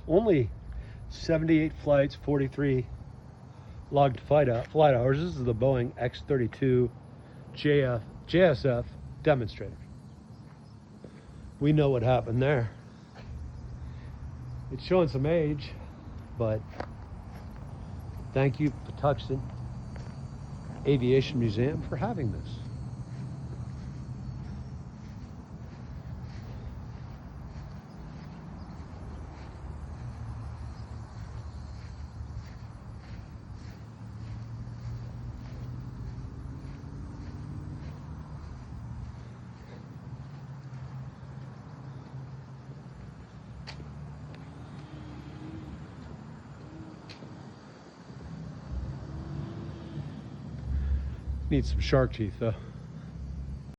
only 78 flights, 43 logged flight hours. This is the Boeing X32 JSF demonstrator. We know what happened there. It's showing some age, but thank you, Patuxent Aviation Museum, for having this. Needs some shark teeth though.